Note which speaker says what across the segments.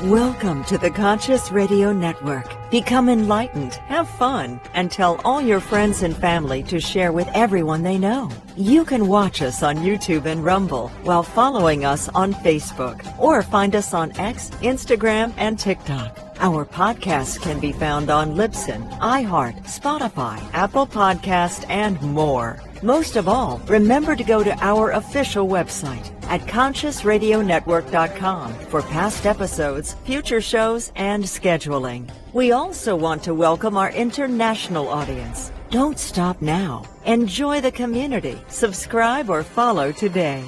Speaker 1: Welcome to the Conscious Radio Network. Become enlightened, have fun, and tell all your friends and family to share with everyone they know. You can watch us on YouTube and Rumble while following us on Facebook, or find us on X, Instagram, and TikTok. Our podcasts can be found on Libsyn, iHeart, Spotify, Apple Podcast, and more. Most of all, remember to go to our official website at consciousradionetwork.com for past episodes, future shows, and scheduling. We also want to welcome our international audience. Don't stop now. Enjoy the community. Subscribe or follow today.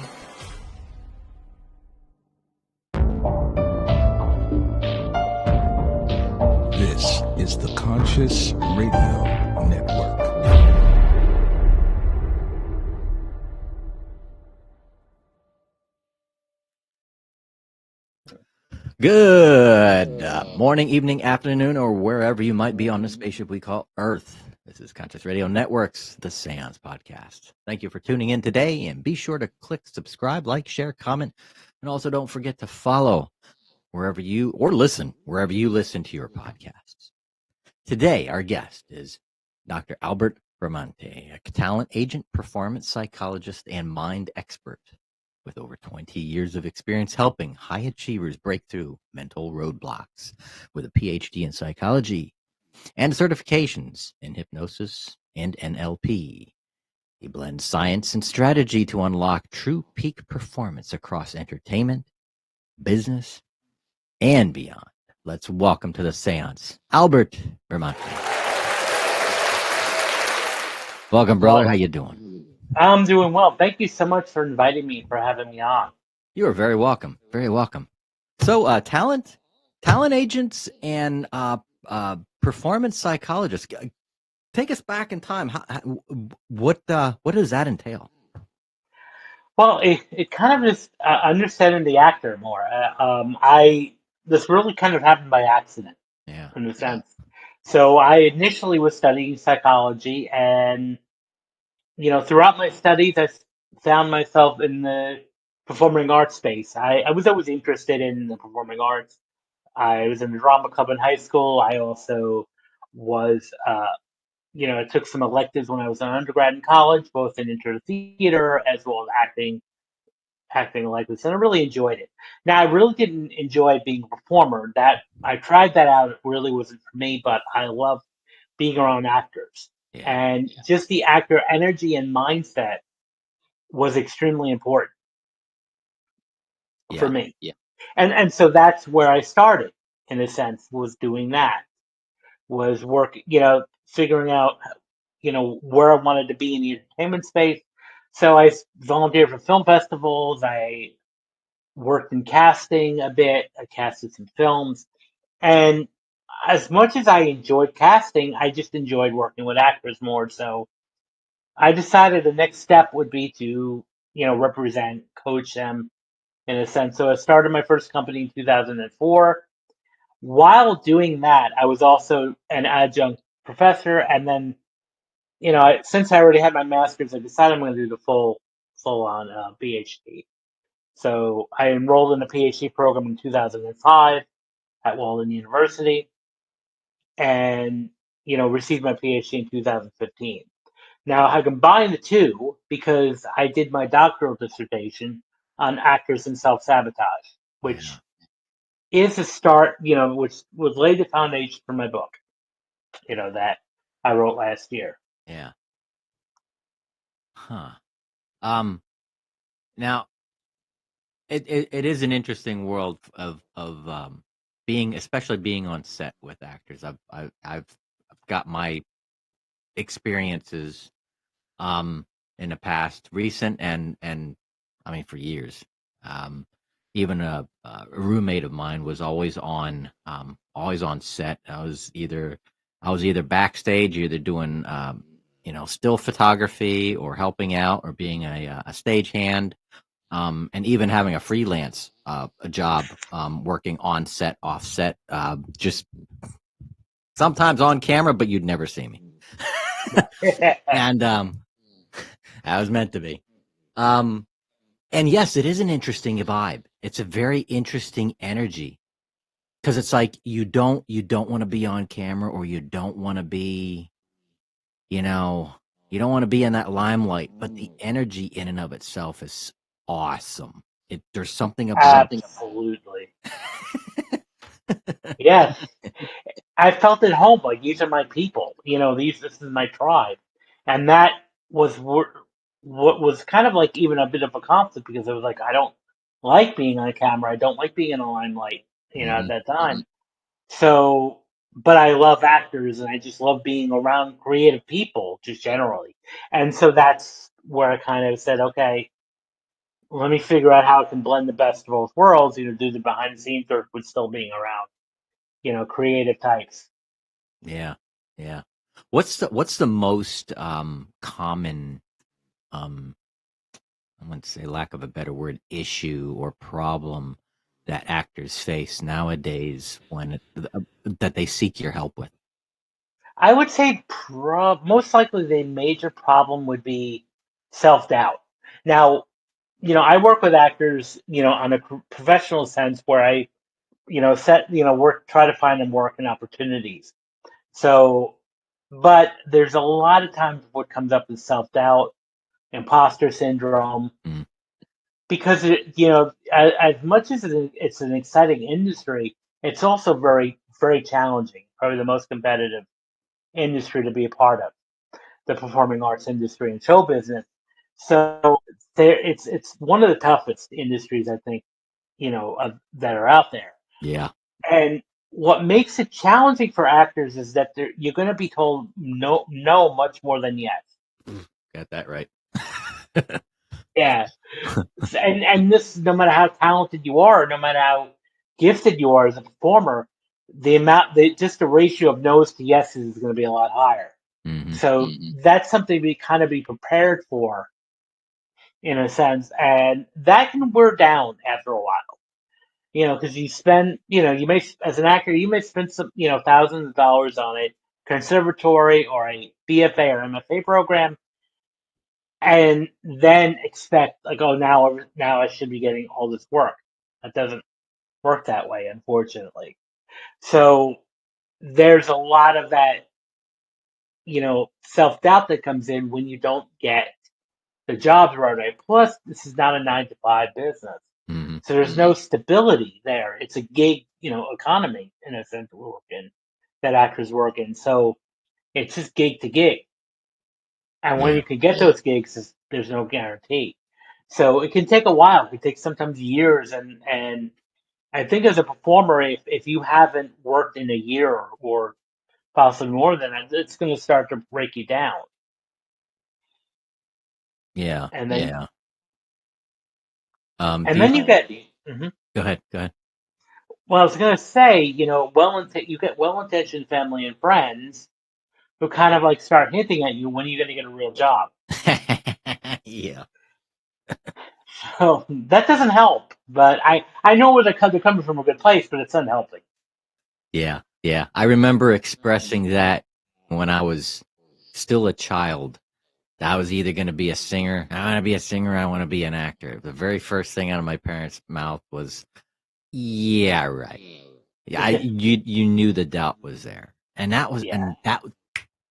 Speaker 2: This is the Conscious Radio Network.
Speaker 3: Good morning, evening, afternoon, or wherever you might be on the spaceship we call Earth. This is Conscious Radio Network's The Seance Podcast. Thank you for tuning in today, and be sure to click subscribe, like, share, comment, and also don't forget to follow wherever you listen to your podcasts. Today, our guest is Dr. Albert Bramante, a talent agent, performance psychologist, and mind expert with over 20 years of experience helping high achievers break through mental roadblocks, with a PhD in psychology and certifications in hypnosis and NLP. He blends science and strategy to unlock true peak performance across entertainment, business, and beyond. Let's welcome to the seance, Albert Vermonte. Welcome, brother. How you doing?
Speaker 4: I'm doing well. Thank you so much for inviting me, for having me on.
Speaker 3: You are very welcome. Very welcome. So, talent agents and performance psychologists. Take us back in time. What does that entail?
Speaker 4: Well, it kind of is understanding the actor more. This really kind of happened by accident, in a sense. So I initially was studying psychology, and throughout my studies, I found myself in the performing arts space. I was always interested in the performing arts. I was in the drama club in high school. I also was, I took some electives when I was an undergrad in college, both in intro to theater as well as acting electives, and I really enjoyed it. Now, I really didn't enjoy being a performer. That I tried that out; it really wasn't for me. But I love being around actors. And just the actor energy and mindset was extremely important for me. And so that's where I started, in a sense, was doing that. Was figuring out, where I wanted to be in the entertainment space. So I volunteered for film festivals. I worked in casting a bit. I casted some films. And as much as I enjoyed casting, I just enjoyed working with actors more. So I decided the next step would be to, represent, coach them in a sense. So I started my first company in 2004. While doing that, I was also an adjunct professor. And then, since I already had my master's, I decided I'm going to do the full-on PhD. So I enrolled in a PhD program in 2005 at Walden University, and received my PhD in 2015. Now I combined the two because I did my doctoral dissertation on actors and self-sabotage, which is a start, which was laid the foundation for my book, that I wrote last year.
Speaker 3: Yeah. Huh. Now, it is an interesting world of being, especially being on set with actors. I've got my experiences in the past, recent and I mean for years. Even a roommate of mine was always on set. I was either backstage, either doing still photography or helping out or being a stagehand, and even having a freelance a job, working on set, off set, just sometimes on camera, but you'd never see me. And that was meant to be. And yes, it is an interesting vibe. It's a very interesting energy because it's like you don't want to be on camera, or you don't want to be, you know, you don't want to be in that limelight, but the energy in and of itself is awesome. There's something about
Speaker 4: Absolutely. Yes. I felt at home. Like, these are my people. This is my tribe. And that was what was kind of like even a bit of a conflict, because it was like, I don't like being on camera. I don't like being in a limelight, at
Speaker 3: Mhm.
Speaker 4: that time. So, but I love actors, and I just love being around creative people just generally. And so that's where I kind of said, okay, let me figure out how I can blend the best of both worlds, do the behind the scenes work with still being around, creative types.
Speaker 3: Yeah, yeah. What's the most common, um I wouldn't say, lack of a better word, issue or problem that actors face nowadays that they seek your help with?
Speaker 4: I would say most likely the major problem would be self-doubt. Now, I work with actors, on a professional sense, where I, work, try to find them work and opportunities. So, but there's a lot of times what comes up is self-doubt, imposter syndrome,
Speaker 3: Mm,
Speaker 4: because as much as it's an exciting industry, it's also very, very challenging. Probably the most competitive industry to be a part of, the performing arts industry and show business. So it's one of the toughest industries, I think, that are out there.
Speaker 3: yeah,
Speaker 4: And what makes it challenging for actors is that you're going to be told no much more than yes.
Speaker 3: got that right.
Speaker 4: Yeah, and this, no matter how talented you are, no matter how gifted you are as a performer, just the ratio of no's to yeses is going to be a lot higher.
Speaker 3: Hmm.
Speaker 4: So that's something we kind of be prepared for, in a sense, and that can wear down after a while. Because you spend, you may, as an actor, you may spend some, thousands of dollars on a conservatory or a BFA or MFA program, and then expect, like, oh, now I should be getting all this work. That doesn't work that way, unfortunately. So there's a lot of that, self doubt that comes in when you don't get the jobs right away. Plus, this is not a 9 to 5 business.
Speaker 3: Hmm.
Speaker 4: So there's no stability there. It's a gig, economy, in a sense, we work in, that actors work in. So it's just gig to gig. And when
Speaker 3: Yeah,
Speaker 4: you can get those gigs, there's no guarantee. So it can take a while. It can take sometimes years. And I think as a performer, if you haven't worked in a year or possibly more than that, it's going to start to break you down.
Speaker 3: yeah,
Speaker 4: And then,
Speaker 3: yeah.
Speaker 4: and
Speaker 3: Do you
Speaker 4: then you get, Mhm.
Speaker 3: Go ahead? Go ahead.
Speaker 4: Well, I was going to say, you get well-intentioned family and friends who kind of like start hinting at you, when are you going to get a real job?
Speaker 3: Yeah,
Speaker 4: So that doesn't help. But I know where they're coming from, a good place, but it's unhelping.
Speaker 3: yeah, yeah. I remember expressing that when I was still a child. I was either going to be a singer. I want to be a singer. I want to be an actor. The very first thing out of my parents' mouth was, "Yeah, right." Yeah, you knew the doubt was there, and
Speaker 4: Yeah,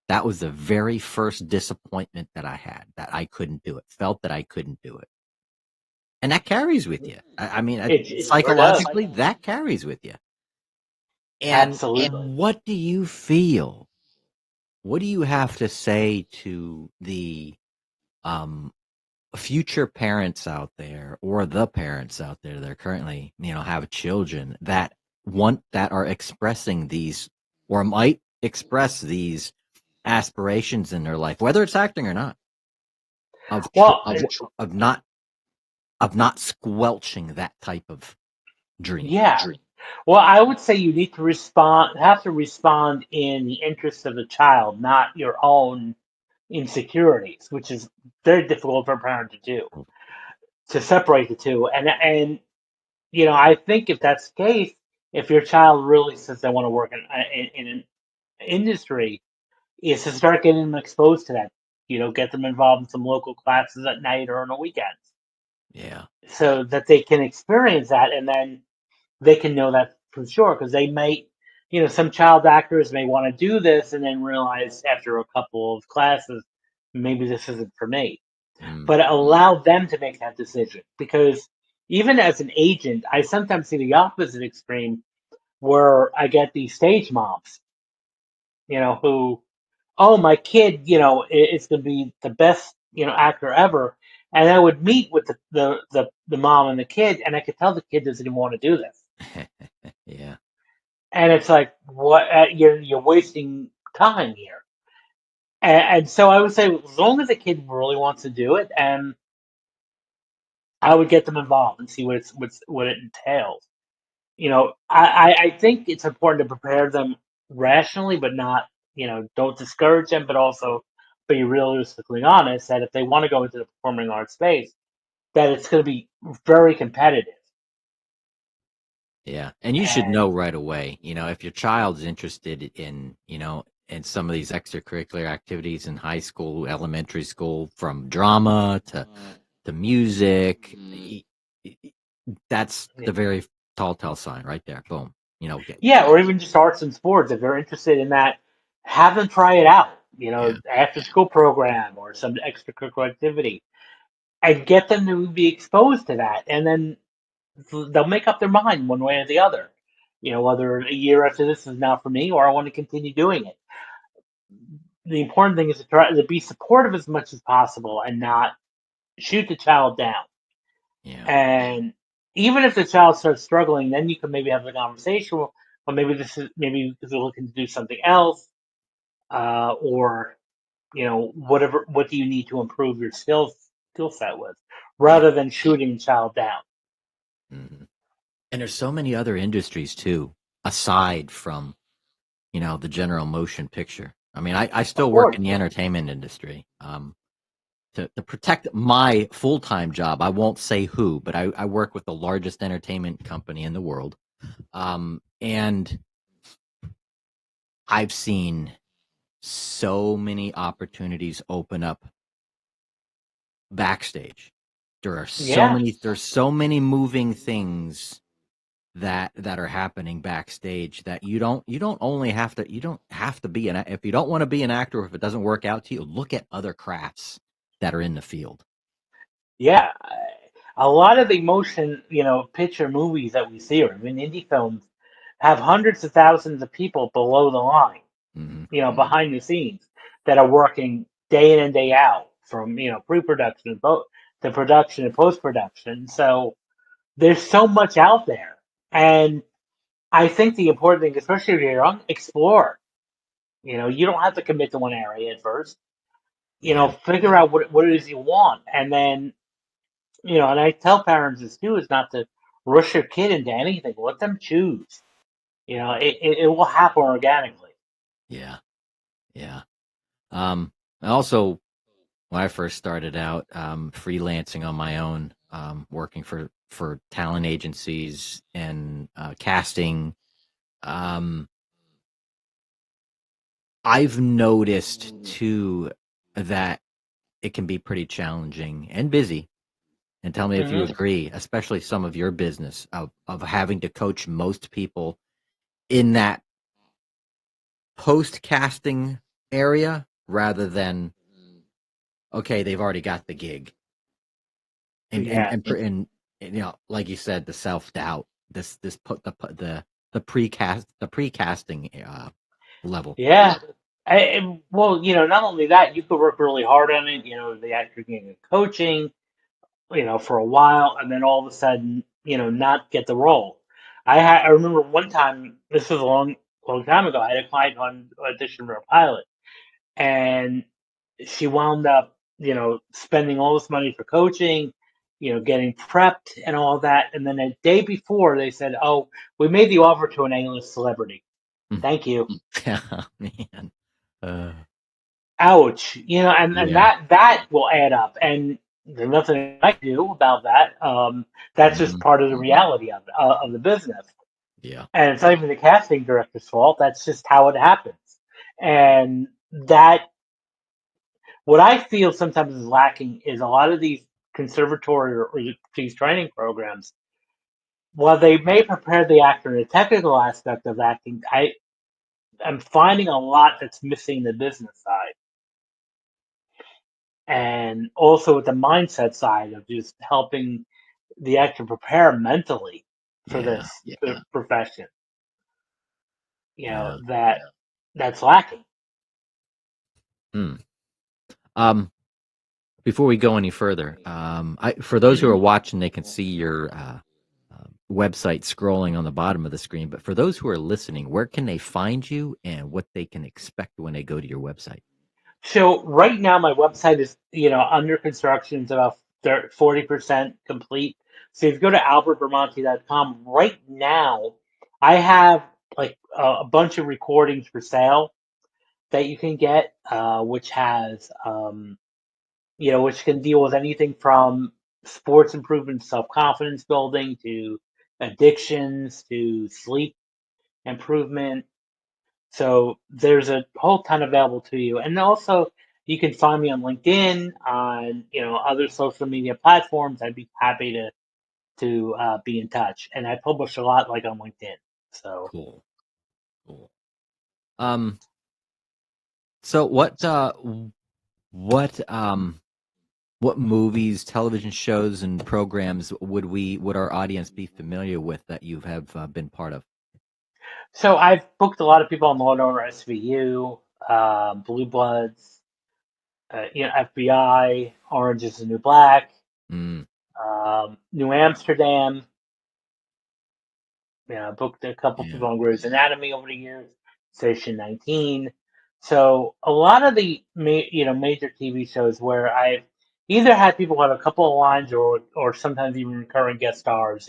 Speaker 3: that was the very first disappointment that I had, that I couldn't do it. Felt that I couldn't do it, and that carries with you. I mean,
Speaker 4: it sure does.
Speaker 3: psychologically, that carries with you. And
Speaker 4: Absolutely.
Speaker 3: what do you feel? What do you have to say to the um future parents out there, or the parents out there that are currently, have children that are expressing these, or might express these aspirations in their life, whether it's acting or not, of
Speaker 4: Well,
Speaker 3: of not of not squelching that type of dream?
Speaker 4: yeah. Well, I would say you need to have to respond in the interest of the child, not your own insecurities, which is very difficult for a parent to do, to separate the two. And I think if that's the case, if your child really says they want to work in an industry, is to start getting them exposed to that. Get them involved in some local classes at night or on the weekends.
Speaker 3: Yeah.
Speaker 4: so that they can experience that, and then they can know that for sure, because they might, some child actors may want to do this and then realize after a couple of classes, maybe this isn't for me.
Speaker 3: Mm.
Speaker 4: But allow them to make that decision, because even as an agent, I sometimes see the opposite extreme where I get these stage moms, who, oh, my kid, is going to be the best, actor ever. And I would meet with the mom and the kid, and I could tell the kid doesn't even want to do this.
Speaker 3: Yeah.
Speaker 4: And it's like, what? You're wasting time here. And so I would say, as long as the kid really wants to do it, and I would get them involved and see what it entails. I think it's important to prepare them rationally, but not, don't discourage them, but also be realistically honest that if they want to go into the performing arts space, that it's going to be very competitive.
Speaker 3: Yeah. And you should
Speaker 4: And
Speaker 3: know right away, if your child's interested in, in some of these extracurricular activities in high school, elementary school, from drama to music, that's the very telltale sign right there. Boom.
Speaker 4: yeah, or even just arts and sports, if they're interested in that, have them try it out.
Speaker 3: Yeah.
Speaker 4: After school program or some extracurricular activity, and get them to be exposed to that, and then they'll make up their mind one way or the other. Whether a year after this is not for me or I want to continue doing it. The important thing is to try to be supportive as much as possible and not shoot the child down.
Speaker 3: Yeah.
Speaker 4: And even if the child starts struggling, then you can maybe have a conversation. Well, maybe because they're looking to do something else, or whatever. What do you need to improve your skill set with,
Speaker 3: Yeah.
Speaker 4: rather than shooting the child down?
Speaker 3: Mhm. And there's so many other industries too, aside from, the general motion picture. I mean, I
Speaker 4: Of
Speaker 3: still work
Speaker 4: course.
Speaker 3: in the entertainment industry. To protect my full-time job, I won't say who, but I work with the largest entertainment company in the world. And I've seen so many opportunities open up backstage.
Speaker 4: Yeah.
Speaker 3: There's so many moving things that are happening backstage that you don't have to be if you don't want to be an actor, or if it doesn't work out to you, look at other crafts that are in the field.
Speaker 4: Yeah, a lot of the motion, picture movies that we see, or even indie films, have hundreds of thousands of people below the line,
Speaker 3: Mm-hmm.
Speaker 4: behind the scenes, that are working day in and day out, from pre-production, to production and post-production. So there's so much out there, and I think the important thing, especially if you're young, explore. You don't have to commit to one area at first.
Speaker 3: Yeah.
Speaker 4: Figure out what it is you want, and then and I tell parents this too, is not to rush your kid into anything. Let them choose. It will happen organically.
Speaker 3: Yeah. Yeah. And also, when I first started out, freelancing on my own, working for talent agencies and casting, um, I've noticed too that it can be pretty challenging and busy. And tell me if you
Speaker 4: Hmm.
Speaker 3: agree, especially some of your business of having to coach most people in that post casting area rather than, okay, they've already got the gig. And and
Speaker 4: Yeah,
Speaker 3: and, pr- and, and like you said, the self doubt, this put the precasting level.
Speaker 4: yeah. Well, not only that, you could work really hard on it. The actor getting coaching, for a while, and then all of a sudden, not get the role. I remember one time. This was a long time ago. I had a client on audition for a pilot, and she wound up, spending all this money for coaching, getting prepped and all that. And then a day before, they said, "Oh, we made the offer to an A-list celebrity.
Speaker 3: Mm.
Speaker 4: Thank you."
Speaker 3: Yeah, man. Uh,
Speaker 4: Ouch. And
Speaker 3: yeah.
Speaker 4: that will add up. And there's nothing I can do about that. That's just
Speaker 3: Mhm.
Speaker 4: part of the reality of the business.
Speaker 3: Yeah.
Speaker 4: And it's not even the casting director's fault. That's just how it happens. And that, what I feel sometimes is lacking is a lot of these conservatory or these training programs, while they may prepare the actor in the technical aspect of acting, I'm finding a lot that's missing the business side, and also with the mindset side of just helping the actor prepare mentally for
Speaker 3: Yeah.
Speaker 4: this profession.
Speaker 3: Yeah.
Speaker 4: That's lacking.
Speaker 3: Hmm. Before we go any further, for those who are watching, they can see your website scrolling on the bottom of the screen. But for those who are listening, where can they find you and what they can expect when they go to your website?
Speaker 4: So right now my website is, under construction. It's about 40% complete. So if you go to albertvermonte.com right now, I have like a bunch of recordings for sale that you can get, which has, which can deal with anything from sports improvement, self-confidence building to addictions to sleep improvement. So there's a whole ton available to you. And also you can find me on LinkedIn, on, other social media platforms. I'd be happy to be in touch. And I publish a lot like on LinkedIn. So
Speaker 3: Cool. So what movies, television shows, and programs would our audience be familiar with that you have been part of?
Speaker 4: so I've booked a lot of people on Law and Order SVU, Blue Bloods, FBI, Orange is the New Black,
Speaker 3: Mm,
Speaker 4: New Amsterdam. I booked a couple
Speaker 3: yeah.
Speaker 4: people on Grey's Anatomy over the years, Station 19. So a lot of the major TV shows where I've either had people have a couple of lines or sometimes even recurring guest stars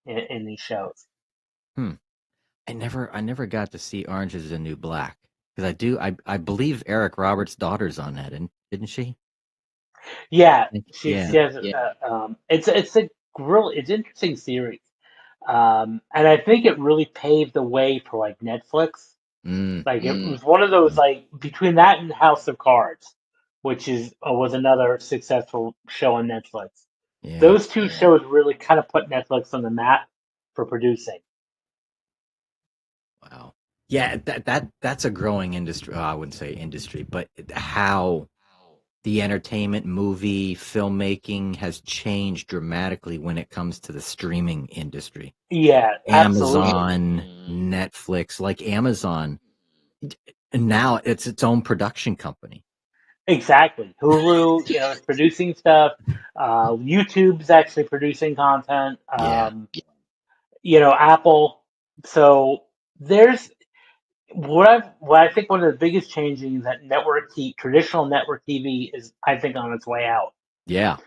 Speaker 4: in these shows.
Speaker 3: Hmm. I never got to see Orange is the New Black because I believe Eric Roberts' daughter's on that, and didn't she?
Speaker 4: Yeah, she
Speaker 3: Yeah.
Speaker 4: has. It's a really it's an interesting series, and I think it really paved the way for like Netflix.
Speaker 3: Mm,
Speaker 4: Like it was one of those like between that and House of Cards, which was another successful show on Netflix.
Speaker 3: yeah.
Speaker 4: Those two shows really kind of put Netflix on the map for producing.
Speaker 3: Wow. Yeah, that's a growing industry. I wouldn't say industry, but how the entertainment, movie, filmmaking has changed dramatically when it comes to the streaming industry.
Speaker 4: Yeah, absolutely.
Speaker 3: Amazon, Netflix, like Amazon, and now it's its own production company.
Speaker 4: Exactly. Hulu, is producing stuff. YouTube's actually producing content.
Speaker 3: Yeah.
Speaker 4: Apple. So there's what I think one of the biggest changes is that traditional network TV is, I think, on its way out.
Speaker 3: Yeah.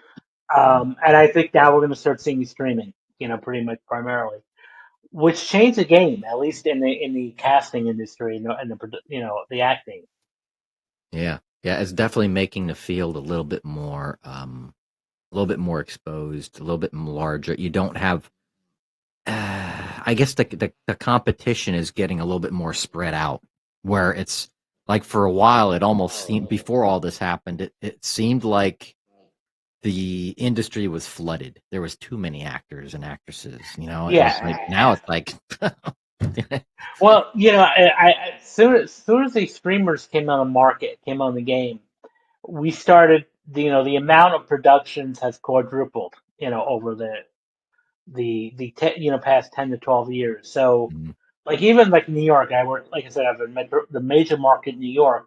Speaker 4: And I think now we're going to start seeing streaming, pretty much primarily, which changed the game, at least in the casting industry, and the acting.
Speaker 3: Yeah. Yeah. It's definitely making the field a little bit more exposed, a little bit larger. You don't have I guess the competition is getting a little bit more spread out, where it's like for a while it almost seemed before all this happened, it seemed like the industry was flooded. There was too many actors and actresses, and it's like now
Speaker 4: Yeah.
Speaker 3: it's like
Speaker 4: Well, as soon as the streamers came on the market, came on the game, we started. The amount of productions has quadrupled. Over the past 10 to 12 years. So,
Speaker 3: mm,
Speaker 4: like even like New York, like I said, I have the major market in New York.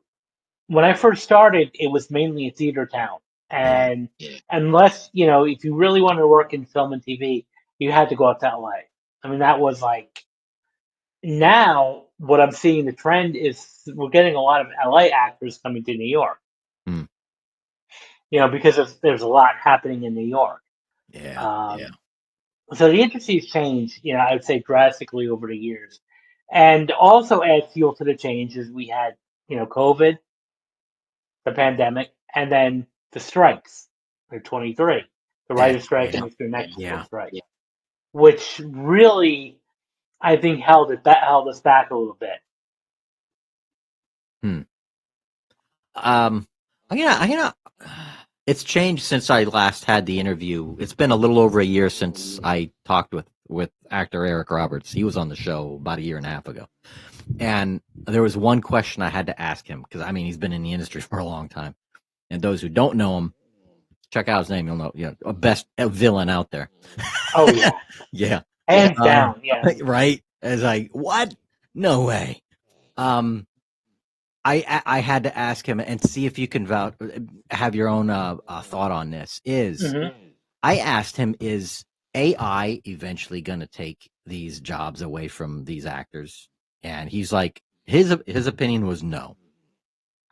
Speaker 4: When I first started, it was mainly a theater town,
Speaker 3: yeah,
Speaker 4: and unless if you really wanted to work in film and TV, you had to go out to LA. I mean, that was like now what I'm seeing the trend is we're getting a lot of LA actors coming to New York.
Speaker 3: mm,
Speaker 4: Because there's a lot happening in New York.
Speaker 3: yeah,
Speaker 4: Um, so the industry's changed, I would say drastically over the years. And also add fuel to the changes, we had, COVID, the pandemic, and then the strikes for 23, the
Speaker 3: that
Speaker 4: writer's strike
Speaker 3: yeah,
Speaker 4: and the Screen Actors
Speaker 3: yeah,
Speaker 4: strike, which really, I think, held us back a little bit.
Speaker 3: hmm. Um, I'm gonna It's changed since I last had the interview. It's been a little over a year since I talked with actor Eric Roberts. He was on the show about a year and a half ago. And there was one question I had to ask him because, I mean, he's been in the industry for a long time. And those who don't know him, check out his name. You'll know, a best villain out there.
Speaker 4: Oh, yeah.
Speaker 3: Yeah.
Speaker 4: Hands down, yeah.
Speaker 3: Right? As what? No way. I had to ask him and see if you can have your own thought on this. I asked him, is AI eventually going to take these jobs away from these actors? And he's like, his opinion was no.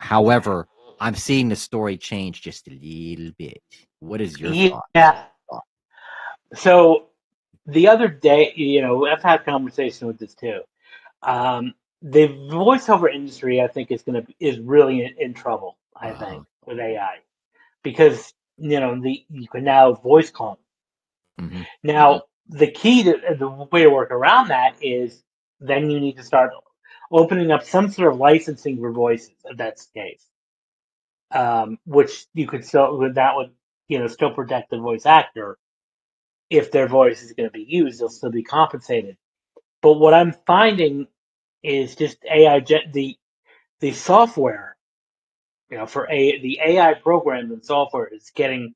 Speaker 3: However, I'm seeing the story change just a little bit. What is your thought?
Speaker 4: Yeah. So the other day, I've had a conversation with this too. The voiceover industry, I think, is really in trouble. I think with AI because you can now voice clone.
Speaker 3: Mm-hmm.
Speaker 4: Now the key to the way to work around that is then you need to start opening up some sort of licensing for voices if that's the case. Which you could still still protect the voice actor if their voice is going to be used, they'll still be compensated. But what I'm finding is just the software, the AI program and software is getting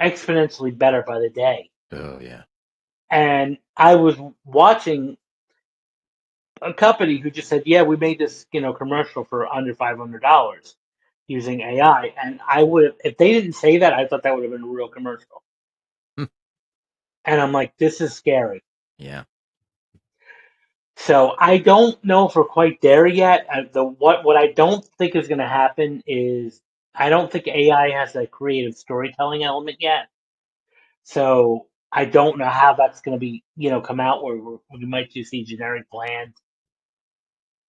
Speaker 4: exponentially better by the day.
Speaker 3: Oh yeah.
Speaker 4: And I was watching a company who just said, "Yeah, we made this commercial for under $500 using AI," and I would have, if they didn't say that, I thought that would have been a real commercial. And I'm like, this is scary.
Speaker 3: Yeah.
Speaker 4: So I don't know if we're quite there yet. What I don't think is going to happen is I don't think AI has a creative storytelling element yet. So I don't know how that's going to be come out where we might just see generic bland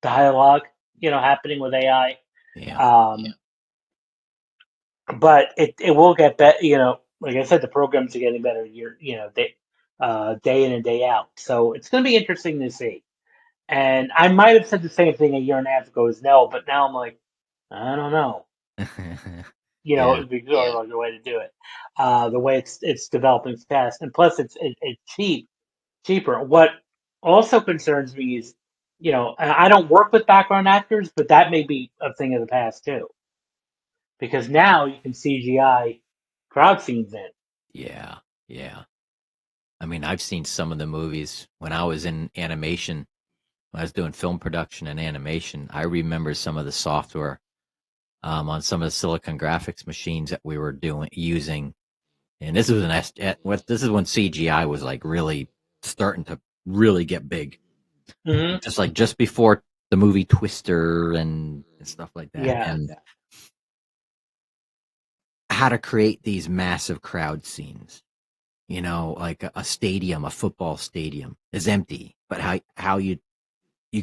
Speaker 4: dialogue happening with AI.
Speaker 3: Yeah.
Speaker 4: But it will get better. Like I said, the programs are getting better day in and day out. So it's going to be interesting to see. And I might have said the same thing a year and a half ago as no, but now I'm like, I don't know.
Speaker 3: Yeah.
Speaker 4: It would be sort of the way to do it. The way it's developing fast, and plus it's cheaper. What also concerns me is, and I don't work with background actors, but that may be a thing of the past too, because now you can CGI crowd scenes in.
Speaker 3: Yeah. Yeah. I mean, I've seen some of the movies when I was in animation. When I was doing film production and animation, I remember some of the software on some of the Silicon Graphics machines that we were using. And this was this is when CGI was like really starting to really get big.
Speaker 4: Mm-hmm.
Speaker 3: Just before the movie Twister and stuff like that.
Speaker 4: Yeah.
Speaker 3: And how to create these massive crowd scenes. Like a stadium, a football stadium is empty, but how you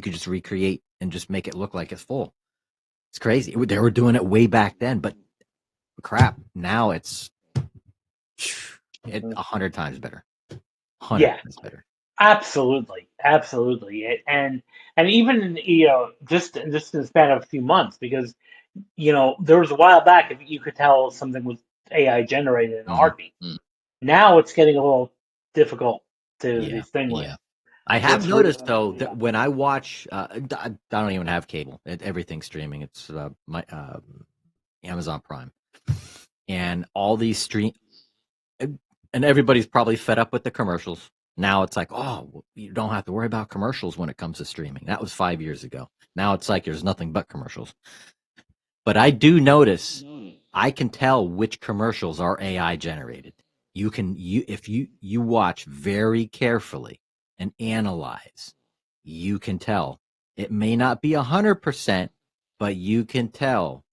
Speaker 3: could just recreate and just make it look like it's full. It's crazy. They were doing it way back then, but crap, now it's 100 times better. 100 times better.
Speaker 4: Absolutely. And even just in the span of a few months, because there was a while back if you could tell something was AI generated in a heartbeat. Now it's getting a little difficult to distinguish.
Speaker 3: Yeah. I have noticed though that when I watch, I don't even have cable. Everything's streaming. It's my Amazon Prime, and all these and everybody's probably fed up with the commercials. Now it's like, oh, you don't have to worry about commercials when it comes to streaming. That was 5 years ago. Now it's like there's nothing but commercials. But I do notice I can tell which commercials are AI generated. If you watch very carefully and analyze, you can tell. It may not be 100%, but you can tell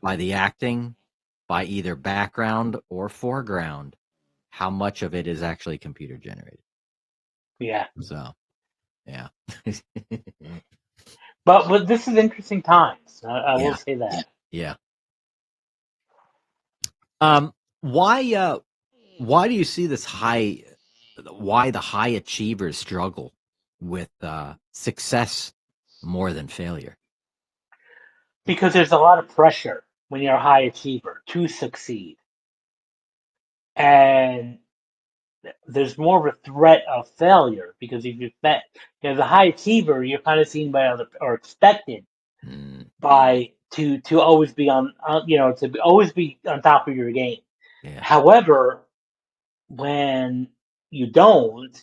Speaker 3: by the acting, by either background or foreground, how much of it is actually computer generated.
Speaker 4: Yeah.
Speaker 3: So, yeah.
Speaker 4: But this is interesting times. I will say that.
Speaker 3: Yeah. Why do you see this why the high achievers struggle with success more than failure?
Speaker 4: Because there's a lot of pressure. when you're a high achiever to succeed. And there's more of a threat of failure because if you bet, as a high achiever, you're kind of seen by other or expected
Speaker 3: Mm,
Speaker 4: by to always be on, always be on top of your game.
Speaker 3: yeah.
Speaker 4: However, when you don't,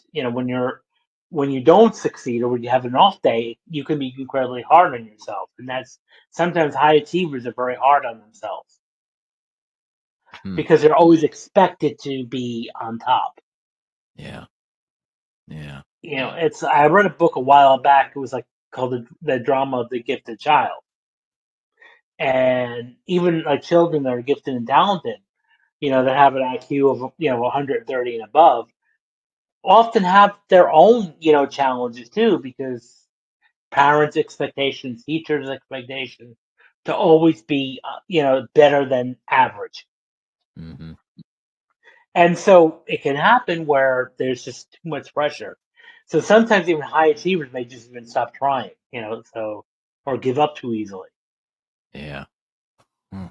Speaker 4: when you don't succeed or when you have an off day, you can be incredibly hard on yourself, and that's sometimes high achievers are very hard on themselves
Speaker 3: Hmm.
Speaker 4: because they're always expected to be on top.
Speaker 3: Yeah. Yeah.
Speaker 4: It's I read a book a while back. It was like called the drama of the gifted child, and even like children that are gifted and talented, that have an IQ of 130 and above, often have their own challenges too because parents' expectations, teachers' expectations to always be better than average.
Speaker 3: Hmm.
Speaker 4: And so it can happen where there's just too much pressure. So sometimes even high achievers may just even stop trying, or give up too easily.
Speaker 3: Yeah. Hmm.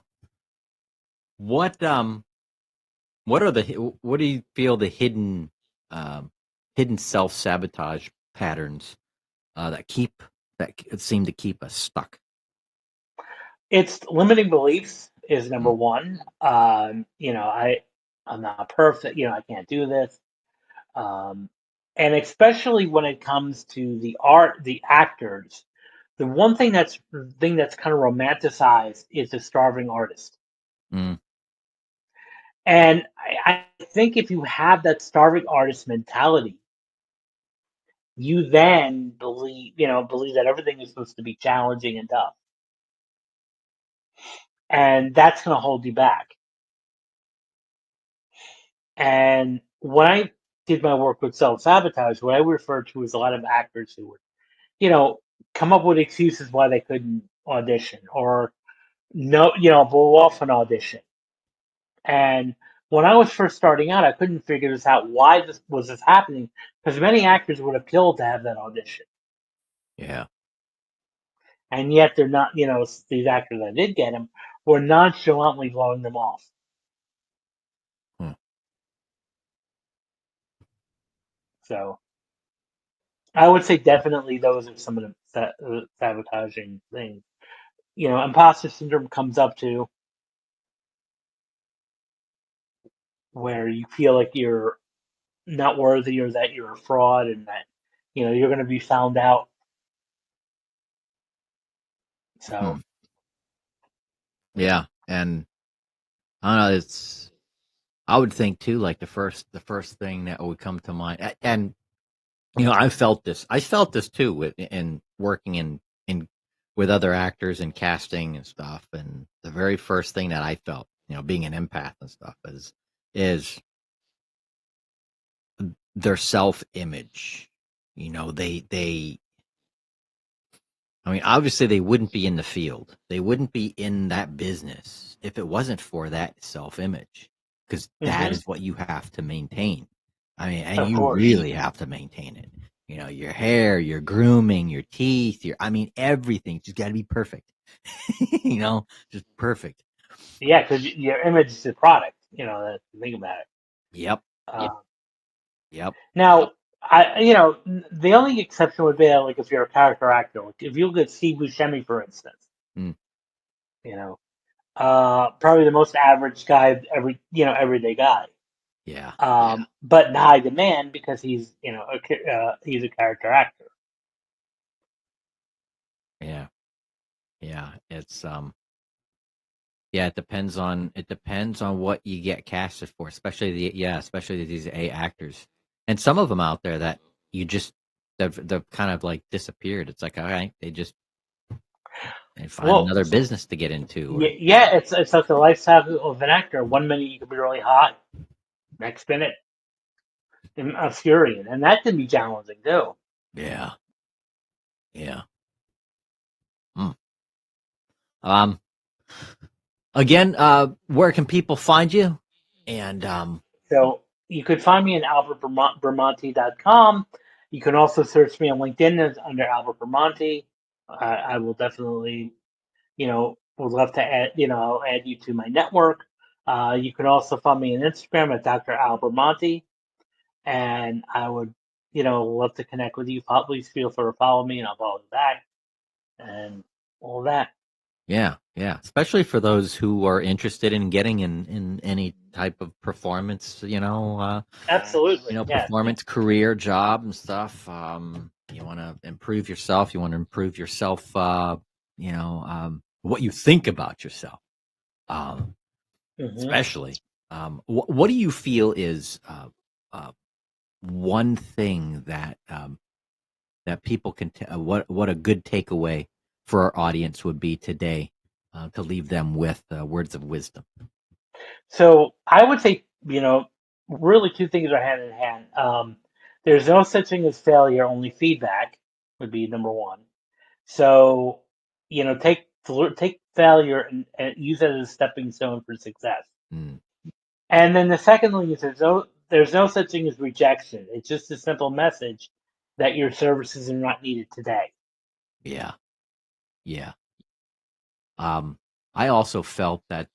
Speaker 3: What do you feel the hidden self-sabotage patterns that seem to keep us stuck?
Speaker 4: It's limiting beliefs is number
Speaker 3: Mm,
Speaker 4: one. I'm not perfect. I can't do this. Um, and especially when it comes to the actors, the one thing that's kind of romanticized is the starving artist.
Speaker 3: mm,
Speaker 4: And I think if you have that starving artist mentality, you then believe that everything is supposed to be challenging and tough, and that's going to hold you back. And when I did my work with self-sabotage, what I refer to is a lot of actors who would, you know, come up with excuses why they couldn't audition or no, blow off an audition. And when I was first starting out, I couldn't figure this out. Why this happening? Because many actors would have killed to have that audition,
Speaker 3: yeah.
Speaker 4: and yet they're not. These actors that did get them were nonchalantly blowing them off.
Speaker 3: Hmm.
Speaker 4: So I would say definitely those are some of the sabotaging things. Imposter syndrome comes up to where you feel like you're not worthy or that you're a fraud and that you're going to be found out.
Speaker 3: Hmm.
Speaker 4: So
Speaker 3: Yeah. And I don't know, I would think too, like the first thing that would come to mind, and I felt this too in working in with other actors and casting and stuff. And the very first thing that I felt, being an empath and stuff, is their self image. They I mean, obviously they wouldn't be in the field. They wouldn't be in that business if it wasn't for that self image, because that
Speaker 4: hmm
Speaker 3: is what you have to maintain. I mean, and
Speaker 4: of
Speaker 3: you
Speaker 4: course,
Speaker 3: really have to maintain it. Your hair, your grooming, your teeth, I mean, everything just got to be perfect. Just perfect.
Speaker 4: yeah, because your image is the product. Think about it.
Speaker 3: Yep.
Speaker 4: Uh,
Speaker 3: Yep.
Speaker 4: Now, the only exception would be like if you're a character actor. Like if you look at Steve Buscemi, for instance,
Speaker 3: Mm,
Speaker 4: you know, probably the most average guy, everyday guy.
Speaker 3: yeah.
Speaker 4: But in high demand because he's, he's a character actor.
Speaker 3: Yeah. Yeah. Yeah, it depends on what you get casted for, especially these A actors, and some of them out there that you just they've kind of like disappeared. It's like, all right, they find
Speaker 4: Well,
Speaker 3: another business to get into, or
Speaker 4: yeah, it's like the lifestyle of an actor. One minute you can be really hot, next minute obscurity, and that can be challenging too.
Speaker 3: yeah, yeah. Mm. Um, Again, where can people find you? And
Speaker 4: So you could find me at albertbramante.com. You can also search me on LinkedIn as under Albert Bramante. I will definitely, would love to add, I'll add you to my network. You can also follow me on Instagram at Dr. Al Bramante, and I would, love to connect with you. Please feel free to follow me, and I'll follow you back, and all that.
Speaker 3: Yeah, yeah. Especially for those who are interested in getting in any type of performance,
Speaker 4: Absolutely, yeah.
Speaker 3: performance, career, job, and stuff. You want to improve yourself. You want to improve yourself. What you think about yourself. Especially. What do you feel is one thing that that people can what a good takeaway for our audience would be today to leave them with words of wisdom?
Speaker 4: So I would say, really two things are hand in hand. There's no such thing as failure, only feedback would be number one. So, take failure and use it as a stepping stone for success.
Speaker 3: Mm,
Speaker 4: And then the second thing is there's no such thing as rejection. It's just a simple message that your services are not needed today.
Speaker 3: yeah, yeah. I also felt that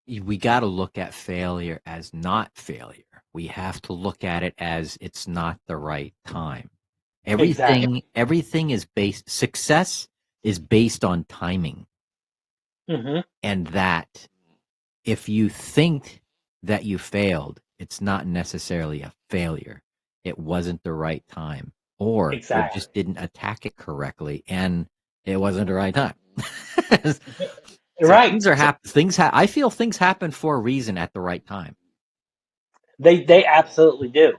Speaker 3: we got to look at failure as not failure. We have to look at it as it's not the right time.
Speaker 4: Exactly.
Speaker 3: Everything is based, success is based on timing.
Speaker 4: hmm
Speaker 3: And that if you think that you failed, it's not necessarily a failure. It wasn't the right time, or you
Speaker 4: Exactly.
Speaker 3: just didn't attack it correctly, and it wasn't the right time. So
Speaker 4: Right.
Speaker 3: things are I feel things happen for a reason at the right time.
Speaker 4: They absolutely do,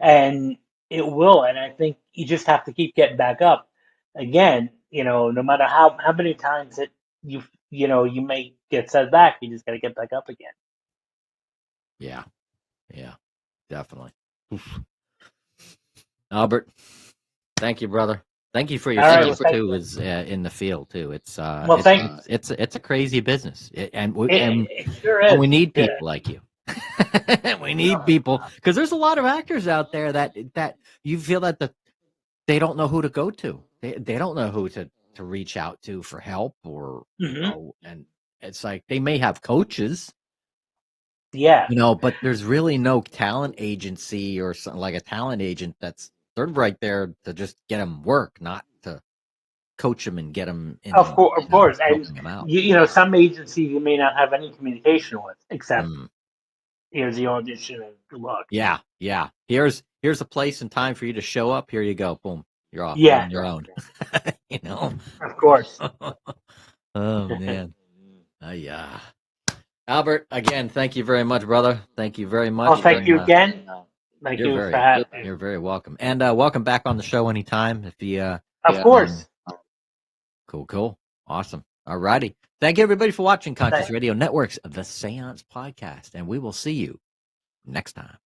Speaker 4: and it will. And I think you just have to keep getting back up. Again, no matter how many times that you may get set back, you just got to get back up again.
Speaker 3: Yeah, yeah, definitely. Oof. Albert, thank you, brother. Thank you for your
Speaker 4: All right.
Speaker 3: service
Speaker 4: Well,
Speaker 3: too. Is in the field too. It's
Speaker 4: thank you.
Speaker 3: it's a crazy business, and
Speaker 4: It sure
Speaker 3: we
Speaker 4: is.
Speaker 3: need
Speaker 4: Yeah.
Speaker 3: people like you. We need people because there's a lot of actors out there that you feel that they don't know who to go to. They don't know who to reach out to for help, or
Speaker 4: hmm
Speaker 3: and it's like they may have coaches,
Speaker 4: Yeah.
Speaker 3: but there's really no talent agency or something like a talent agent they're right there to just get them work, not to coach them and get them
Speaker 4: Of
Speaker 3: in,
Speaker 4: course, of course. And
Speaker 3: helping them out.
Speaker 4: some agencies you may not have any communication with, except
Speaker 3: Mm.
Speaker 4: here's the audition and good luck.
Speaker 3: Yeah, yeah. Here's a place and time for you to show up. Here you go. Boom. You're off. You're
Speaker 4: Yeah.
Speaker 3: on your own.
Speaker 4: Of course.
Speaker 3: Oh man. Yeah. Albert, again, thank you very much, brother. Thank you very much.
Speaker 4: Well, thank you again. Thank you for having me.
Speaker 3: You're very welcome. And welcome back on the show anytime. If you
Speaker 4: Of course.
Speaker 3: Cool. Awesome. All righty. Thank you everybody for watching Conscious
Speaker 4: Thank-
Speaker 3: Radio Network's The Seance Podcast. And we will see you next time.